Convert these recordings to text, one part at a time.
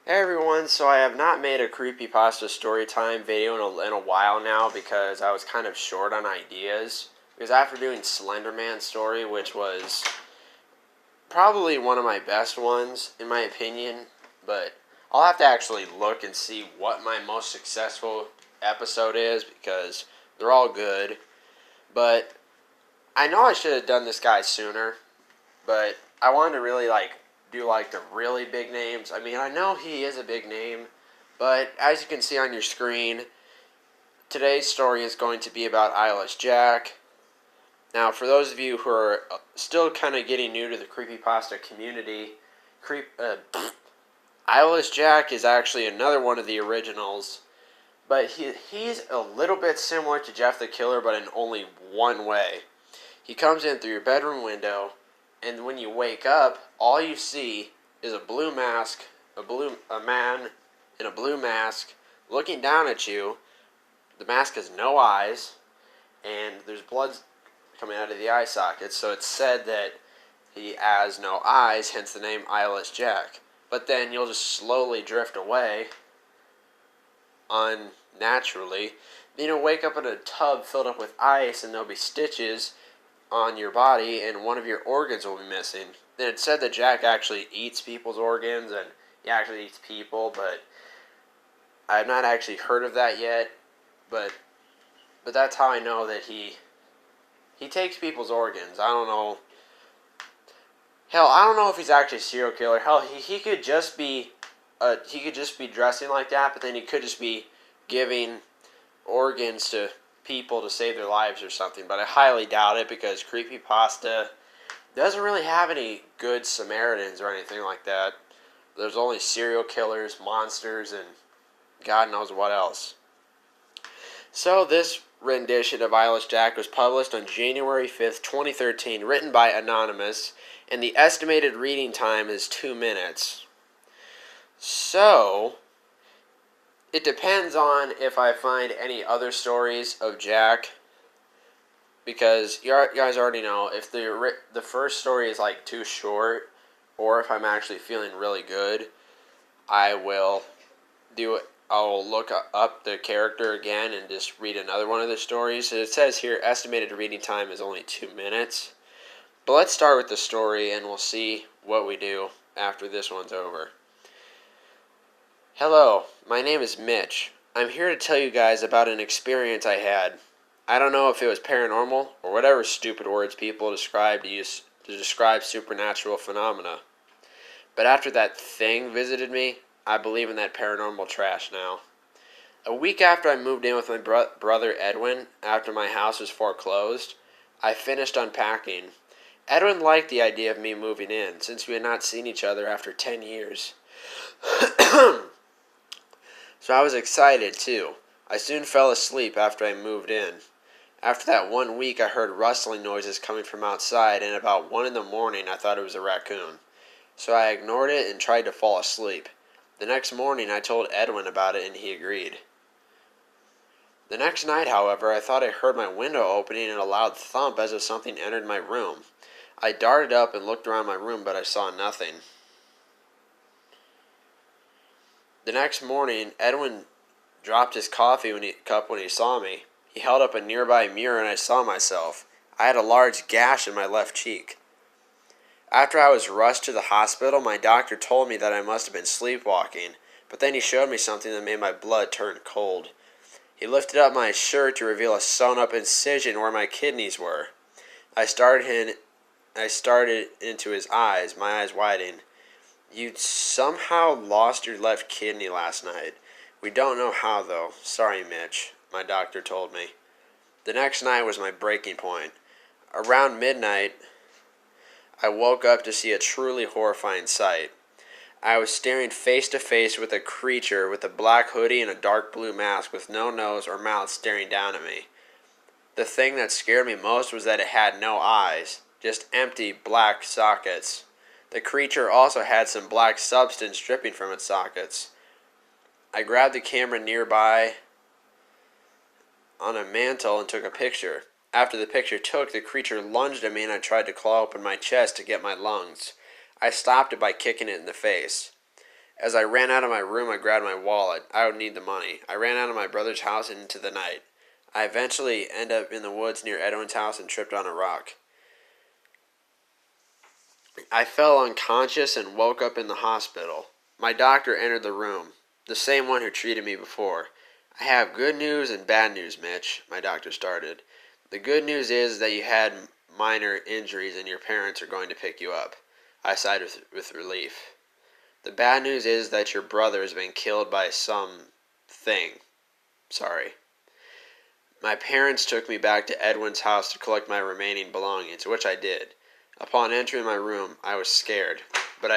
Hey everyone, so I have not made a Creepypasta Story Time video in a while now because I was kind of short on ideas. Because after doing Slenderman story, which was probably one of my best ones in my opinion, but I'll have to actually look and see what my most successful episode is because they're all good. But I know I should have done this guy sooner, but I wanted to really do the really big names. I mean, I know he is a big name, but as you can see on your screen, today's story is going to be about Eyeless Jack. Now, for those of you who are still kind of getting new to the creepypasta community, Eyeless Jack is actually another one of the originals, but he's a little bit similar to Jeff the Killer, but in only one way. He comes in through your bedroom window, and when you wake up, all you see is a blue mask, a man in a blue mask looking down at you. The mask has no eyes, and there's blood coming out of the eye sockets, so it's said that he has no eyes, hence the name Eyeless Jack. But then you'll just slowly drift away, unnaturally. Then you'll wake up in a tub filled up with ice, and there'll be stitches on your body, and one of your organs will be missing. Then it's said that Jack actually eats people's organs, and he actually eats people, but I have not actually heard of that yet. But that's how I know that he takes people's organs. I don't know. Hell, I don't know if he's actually a serial killer. Hell, he could just be dressing like that, but then he could just be giving organs to people to save their lives or something, but I highly doubt it because Creepypasta doesn't really have any good Samaritans or anything like that. There's only serial killers, monsters, and God knows what else. So this rendition of Eyeless Jack was published on January 5th, 2013, written by Anonymous, and the estimated reading time is 2 minutes. So it depends on if I find any other stories of Jack, because you guys already know if the first story is too short, or if I'm actually feeling really good, I will do it. I'll look up the character again and just read another one of the stories. So it says here estimated reading time is only 2 minutes. But let's start with the story and we'll see what we do after this one's over. Hello, my name is Mitch. I'm here to tell you guys about an experience I had. I don't know if it was paranormal or whatever stupid words people use to describe supernatural phenomena. But after that thing visited me, I believe in that paranormal trash now. A week after I moved in with my brother Edwin, after my house was foreclosed, I finished unpacking. Edwin liked the idea of me moving in, since we had not seen each other after 10 years. So I was excited, too. I soon fell asleep after I moved in. After that 1 week, I heard rustling noises coming from outside, and about 1 in the morning, I thought it was a raccoon. So I ignored it and tried to fall asleep. The next morning, I told Edwin about it, and he agreed. The next night, however, I thought I heard my window opening and a loud thump as if something entered my room. I darted up and looked around my room, but I saw nothing. The next morning, Edwin dropped his coffee cup when he saw me. He held up a nearby mirror and I saw myself. I had a large gash in my left cheek. After I was rushed to the hospital, my doctor told me that I must have been sleepwalking, but then he showed me something that made my blood turn cold. He lifted up my shirt to reveal a sewn-up incision where my kidneys were. I stared into his eyes, my eyes widening. You somehow lost your left kidney last night. We don't know how, though. Sorry, Mitch, my doctor told me. The next night was my breaking point. Around midnight, I woke up to see a truly horrifying sight. I was staring face to face with a creature with a black hoodie and a dark blue mask with no nose or mouth staring down at me. The thing that scared me most was that it had no eyes, just empty black sockets. The creature also had some black substance dripping from its sockets. I grabbed the camera nearby on a mantle and took a picture. After the picture took, the creature lunged at me and I tried to claw open my chest to get my lungs. I stopped it by kicking it in the face. As I ran out of my room, I grabbed my wallet. I would need the money. I ran out of my brother's house and into the night. I eventually ended up in the woods near Edwin's house and tripped on a rock. I fell unconscious and woke up in the hospital. My doctor entered the room, the same one who treated me before. I have good news and bad news, Mitch, my doctor started. The good news is that you had minor injuries and your parents are going to pick you up. I sighed with relief. The bad news is that your brother has been killed by something. Sorry. My parents took me back to Edwin's house to collect my remaining belongings, which I did. Upon entering my room, I was scared, but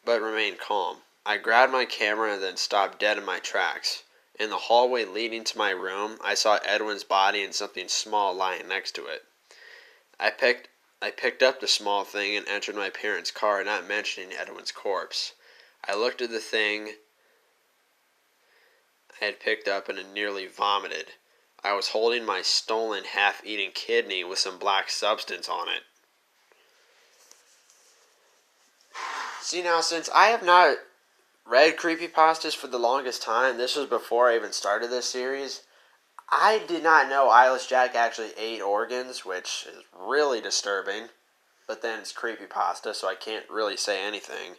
remained calm. I grabbed my camera and then stopped dead in my tracks. In the hallway leading to my room, I saw Edwin's body and something small lying next to it. I picked up the small thing and entered my parents' car, not mentioning Edwin's corpse. I looked at the thing I had picked up and nearly vomited. I was holding my stolen, half-eaten kidney with some black substance on it. See, now, since I have not read creepypastas for the longest time, this was before I even started this series, I did not know Eyeless Jack actually ate organs, which is really disturbing. But then it's creepypasta, so I can't really say anything.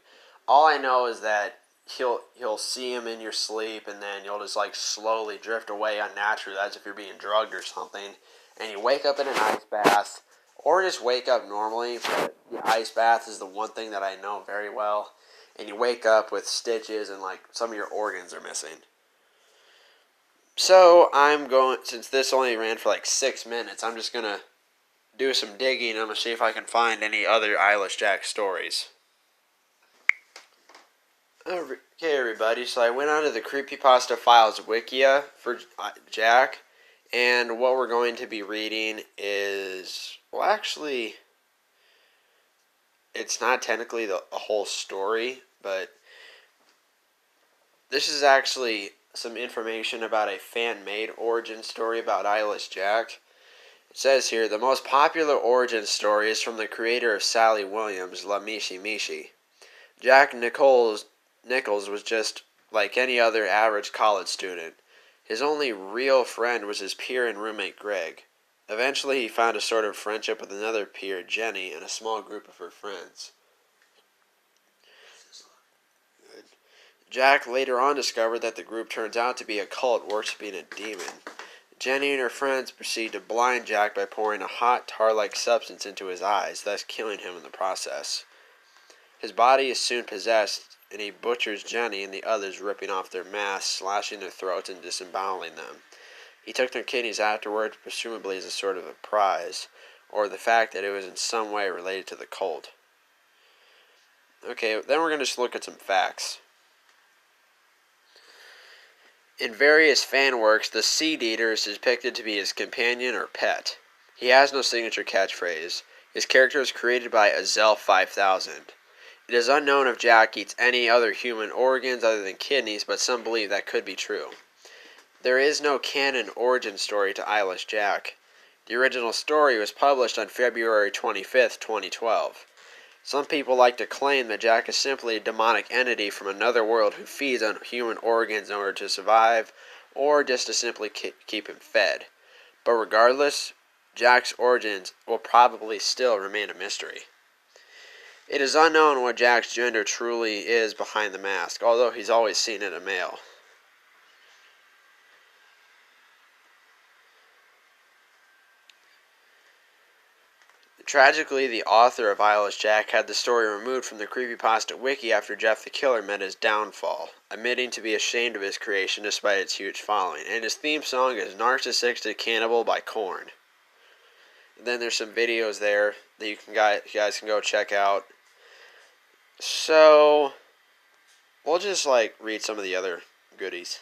All I know is that he'll see him in your sleep, and then you'll just like slowly drift away unnaturally, as if you're being drugged or something. And you wake up in an ice bath, or just wake up normally. But the ice bath is the one thing that I know very well. And you wake up with stitches, and like some of your organs are missing. So since this only ran for like 6 minutes, I'm just gonna do some digging. I'm going to see if I can find any other Eyeless Jack stories. Okay, everybody, so I went onto the Creepypasta Files Wikia for Jack, and what we're going to be reading is, well, actually, it's not technically the whole story, but this is actually some information about a fan-made origin story about Eyeless Jack. It says here, the most popular origin story is from the creator of Sally Williams' La Mishi Mishi. Jack Nichols was just like any other average college student. His only real friend was his peer and roommate Greg. Eventually he found a sort of friendship with another peer, Jenny, and a small group of her friends. Jack later on discovered that the group turns out to be a cult worshipping a demon. Jenny and her friends proceed to blind Jack by pouring a hot tar-like substance into his eyes, thus killing him in the process. His body is soon possessed, and he butchers Jenny and the others, ripping off their masks, slashing their throats, and disemboweling them. He took their kidneys afterwards, presumably as a sort of a prize, or the fact that it was in some way related to the cult. Okay, then we're going to just look at some facts. In various fan works, the Seed Eater is depicted to be his companion or pet. He has no signature catchphrase. His character is created by Azel5000. It is unknown if Jack eats any other human organs other than kidneys, but some believe that could be true. There is no canon origin story to Eyeless Jack. The original story was published on February 25th, 2012. Some people like to claim that Jack is simply a demonic entity from another world who feeds on human organs in order to survive, or just to simply keep him fed. But regardless, Jack's origins will probably still remain a mystery. It is unknown what Jack's gender truly is behind the mask, although he's always seen it a male. Tragically, the author of Eyeless Jack had the story removed from the Creepypasta Wiki after Jeff the Killer met his downfall, admitting to be ashamed of his creation despite its huge following, and his theme song is Narcissistic Cannibal by Korn. And then there's some videos there that you guys can go check out. So, we'll just read some of the other goodies.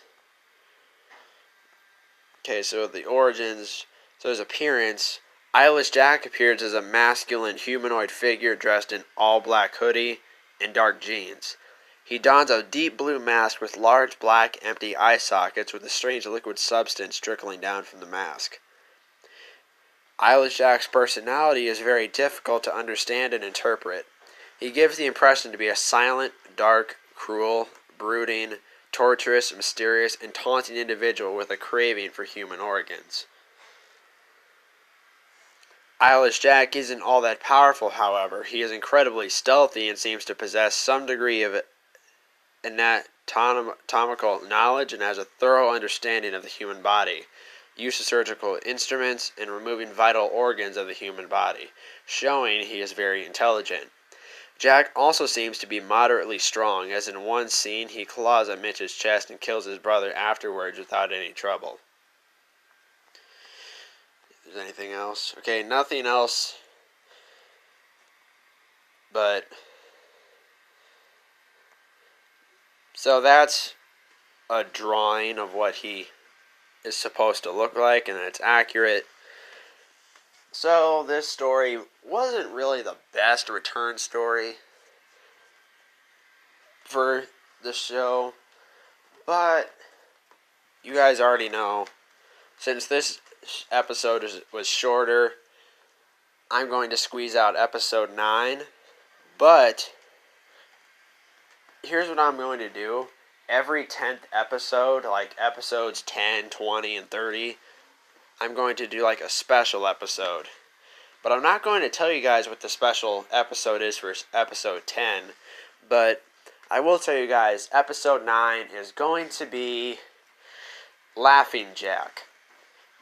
Okay, so the origins, so his appearance. Eyeless Jack appears as a masculine humanoid figure dressed in all-black hoodie and dark jeans. He dons a deep blue mask with large black empty eye sockets with a strange liquid substance trickling down from the mask. Eyeless Jack's personality is very difficult to understand and interpret. He gives the impression to be a silent, dark, cruel, brooding, torturous, mysterious, and taunting individual with a craving for human organs. Eyeless Jack isn't all that powerful, however. He is incredibly stealthy and seems to possess some degree of anatomical knowledge and has a thorough understanding of the human body, use of surgical instruments, and removing vital organs of the human body, showing he is very intelligent. Jack also seems to be moderately strong, as in one scene he claws at Mitch's chest and kills his brother afterwards without any trouble. Is there anything else? Okay, nothing else, but... So that's a drawing of what he is supposed to look like, and it's accurate. So this story wasn't really the best return story for the show, but you guys already know, since this episode was shorter, I'm going to squeeze out episode 9, but here's what I'm going to do. Every 10th episode, like episodes 10, 20, and 30, I'm going to do like a special episode. But I'm not going to tell you guys what the special episode is for episode 10, but I will tell you guys, episode 9 is going to be Laughing Jack.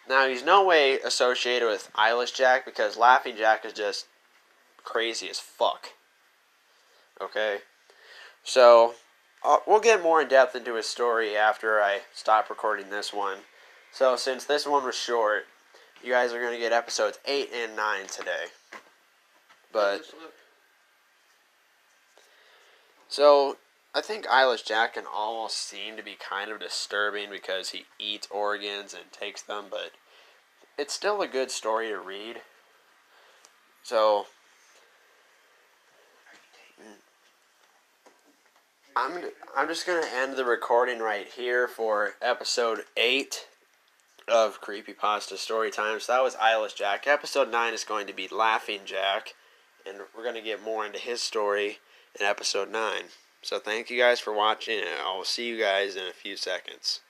Now, he's no way associated with Eyeless Jack, because Laughing Jack is just crazy as fuck. Okay? So, we'll get more in depth into his story after I stop recording this one. So, since this one was short, you guys are going to get episodes 8 and 9 today. But, so, I think Eyeless Jack can almost seem to be kind of disturbing because he eats organs and takes them, but it's still a good story to read. So, I'm just going to end the recording right here for episode 8 of Creepypasta Story Time. So that was Eyeless Jack. Episode 9 is going to be Laughing Jack, and we're going to get more into his story in episode 9. So thank you guys for watching, and I'll see you guys in a few seconds.